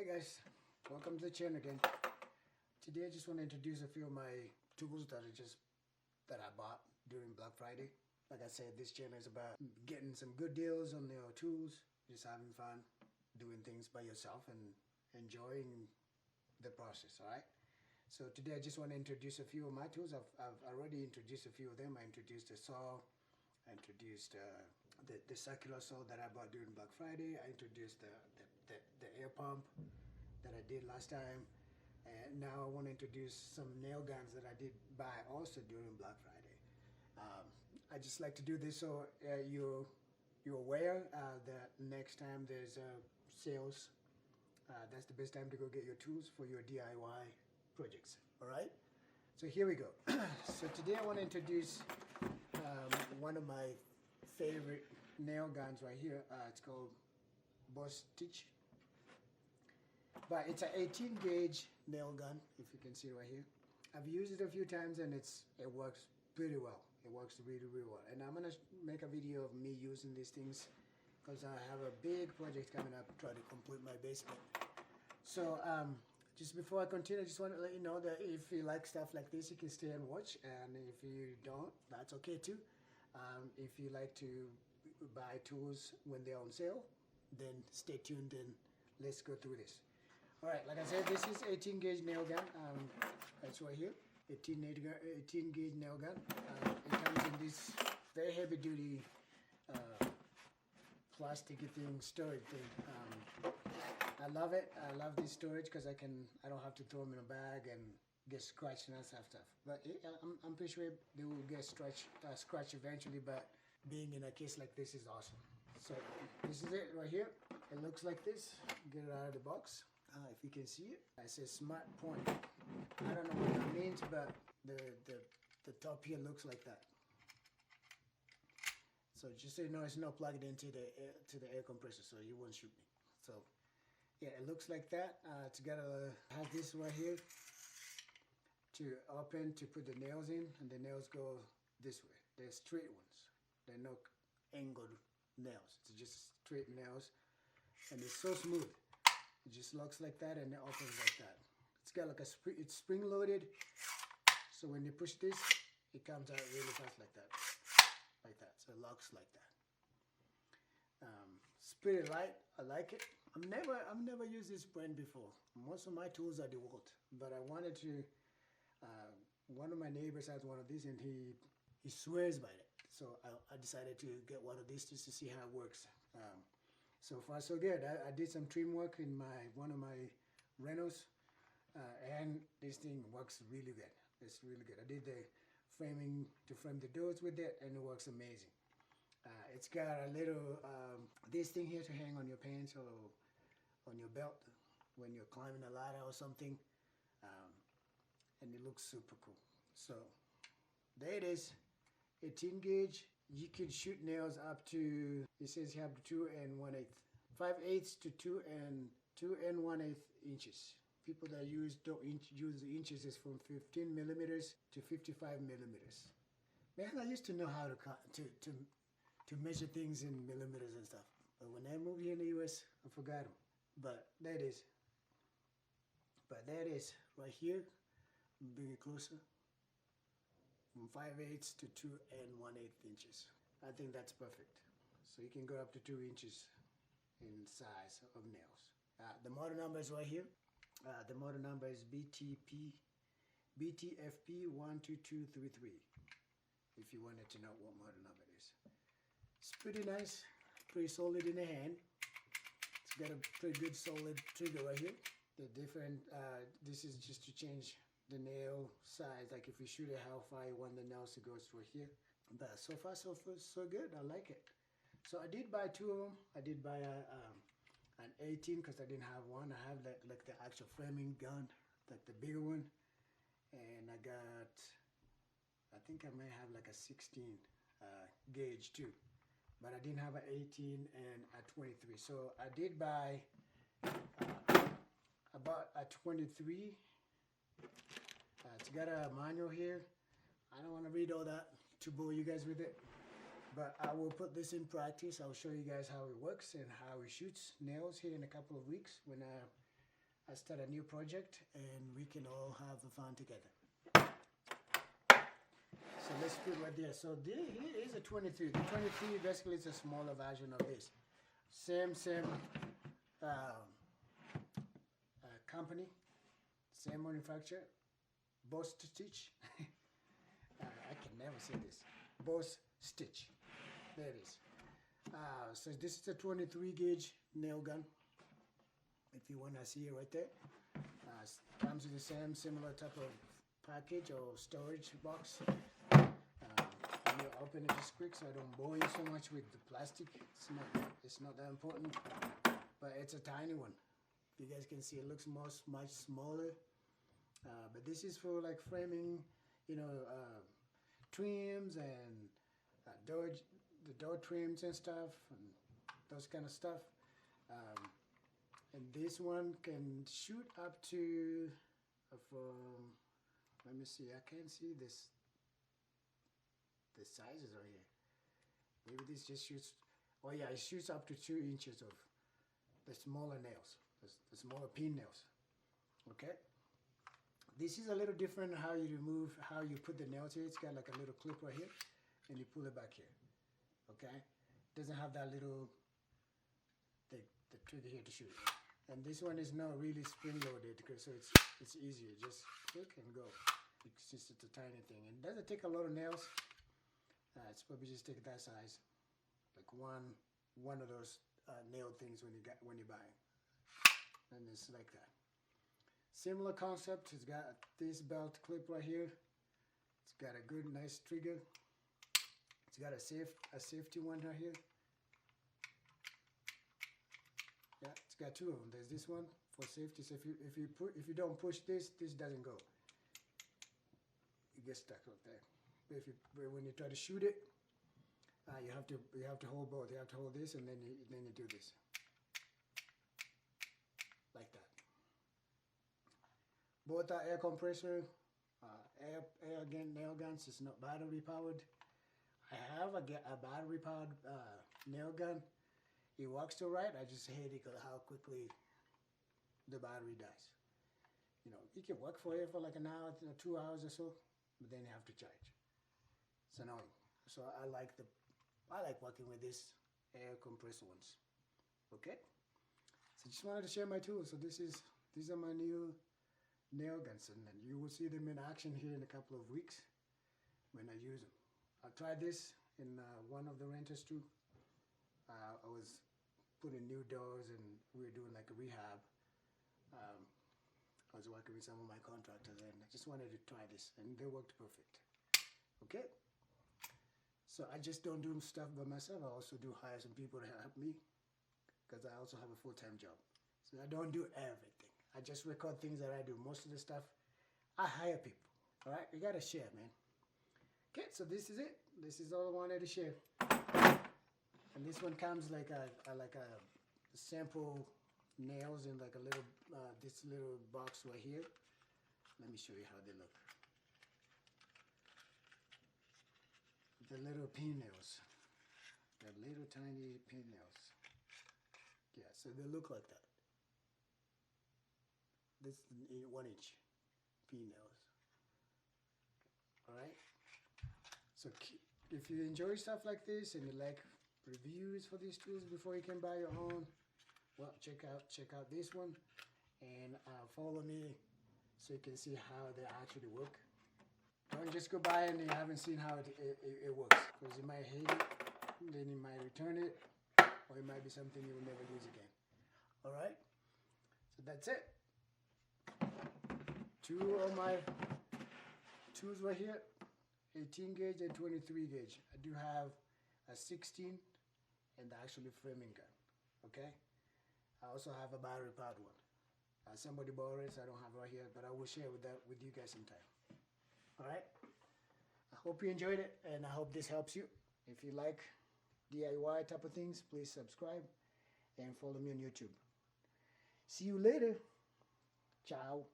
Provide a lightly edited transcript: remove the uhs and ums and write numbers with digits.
Hey guys, welcome to the channel again. Today I just want to introduce a few of my tools that I bought during Black Friday. Like I said, this channel is about getting some good deals on your tools, just having fun, doing things by yourself and enjoying the process, alright? So today I just want to introduce a few of my tools. I've already introduced a few of them. I introduced the saw, I introduced the circular saw that I bought during Black Friday. I introduced the air pump that I did last time, and now I want to introduce some nail guns that I did buy also during Black Friday. I just like to do this so you're aware that next time there's sales, that's the best time to go get your tools for your DIY projects. All right, so here we go. So today I want to introduce one of my favorite nail guns right here. It's called Bostitch, but it's an 18 gauge nail gun, if you can see right here. I've used it a few times and it works pretty well. It works really well, and I'm gonna make a video of me using these things because I have a big project coming up, trying to complete my basement. So just before I continue, I just want to let you know that if you like stuff like this, you can stay and watch, and if you don't, that's okay too. If you like to buy tools when they're on sale, then stay tuned and let's go through this. Alright, like I said, this is 18 gauge nail gun. That's right here, 18 gauge nail gun. It comes in this very heavy duty plastic thing, storage thing. I love it. I love this storage because I don't have to throw them in a bag and get scratched and that stuff. But I'm pretty sure they will get scratched eventually, but being in a case like this is awesome. So this is it right here. It looks like this. Get it out of the box. If you can see it, it says Smart Point. I don't know what that means, but the top here looks like that. So just so you know, it's not plugged into the air compressor, so you won't shoot me. So yeah, it looks like that. It's got has this right here to open to put the nails in, and the nails go this way. They're straight ones. They're no angled nails. It's just straight nails, and it's so smooth. It just looks like that, and it opens like that. It's got like it's spring loaded, so when you push this, it comes out really fast like that. So it locks like that. It's pretty light. I like it. I've never used this brand before. Most of my tools are DeWalt, but I wanted to. One of my neighbors has one of these, and he swears by it. So I decided to get one of these just to see how it works. So far so good. I did some trim work in one of my rentals, and this thing works really good. It's really good. I did the framing to frame the doors with it, and it works amazing. It's got a little this thing here to hang on your pants or on your belt when you're climbing a ladder or something, and it looks super cool. So there it is, 18 gauge. You can shoot nails up to, it says you have 2 1/8 to 2 1/8 inches. People that use the inches is from 15 millimeters to 55 millimeters. Man, I used to know how to measure things in millimeters and stuff, but when I moved here in the US, I forgot them. But there it is. Right here. Bring it closer. From 5/8 to 2 1/8 inches. I think that's perfect. So you can go up to 2 inches in size of nails. The model number is right here. The model number is BTFP 12233. If you wanted to know what model number it is. It's pretty nice, pretty solid in the hand. It's got a pretty good solid trigger right here. The different, this is just to change the nail size, like if you shoot it, how far you want the nails to go through here. But so far so good. I like it. So I did buy 2 of them. I did buy an 18 because I didn't have one. I have like the actual framing gun, like the bigger one, and I think I may have like a 16 gauge too, but I didn't have an 18 and a 23. So I did buy about a 23. It's got a manual here. I don't want to read all that to bore you guys with it, but I will put this in practice. I'll show you guys how it works and how it shoots nails here in a couple of weeks when I start a new project and we can all have the fun together. So let's put right there. So here is a 23. The 23 basically is a smaller version of this. Same company, same manufacturer, Bostitch. I can never say this. Bostitch. There it is. So this is a 23 gauge nail gun. If you want to see it right there. Comes with the same similar type of package or storage box. You open it just quick so I don't bore you so much with the plastic. It's not that important, but it's a tiny one. You guys can see it looks much smaller, but this is for like framing, you know, trims and the door trims and stuff, and those kind of stuff. And this one can shoot up to from, let me see, I can't see this. The sizes are here. Maybe this just shoots, oh yeah, it shoots up to 2 inches of the smaller nails, the smaller pin nails. Okay. This is a little different how you put the nails here. It's got like a little clip right here, and you pull it back here. Okay. It doesn't have that little, the trigger here to shoot. And this one is not really spring loaded, so it's easier. Just click and go. It's just a tiny thing. And it doesn't take a lot of nails. It's probably just take that size, like one of those nail things when you buy it, and it's like that. Similar concept. It's got this belt clip right here. It's got a good, nice trigger. It's got a safety one right here. Yeah, it's got 2 of them. There's this one for safety. So if you don't push this doesn't go. You get stuck up there. But when you try to shoot it, you have to hold both. You have to hold this, and then you do this, like that. Both are air compressor, air nail guns. It's not battery powered. I have a battery powered nail gun. It works all right. I just hate it how quickly the battery dies. You know, it can work for you for like an hour, 2 hours or so, but then you have to charge. It's annoying. So I like working with these air compressor ones. Okay. So just wanted to share my tools. So these are my new nail guns, and you will see them in action here in a couple of weeks when I use them. I tried this in one of the renters too. I was putting new doors, and we were doing like a rehab. I was working with some of my contractors, and I just wanted to try this, and they worked perfect. Okay. So I just don't do stuff by myself. I also do hire some people to help me, because I also have a full-time job. So I don't do everything. I just record things that I do. Most of the stuff, I hire people. All right, you gotta share, man. Okay, so this is it. This is all I wanted to share. And this one comes like a sample nails in like a little this little box right here. Let me show you how they look. The little pin nails. The little tiny pin nails. Yeah, so they look like that. This is 1 inch pin nails. Alright? So if you enjoy stuff like this and you like reviews for these tools before you can buy your own, well, check out this one, and follow me so you can see how they actually work. Don't just go buy it and you haven't seen how it works, because you might hate it, then you might return it, or it might be something you will never use again. Alright? So that's it. 2 of my tools right here, 18 gauge and 23 gauge. I do have a 16 and actually framing gun. Okay? I also have a battery powered one. Somebody borrowed it, so I don't have it right here, but I will share with you guys sometime. Alright? I hope you enjoyed it, and I hope this helps you. If you like DIY type of things, please subscribe and follow me on YouTube. See you later. Ciao.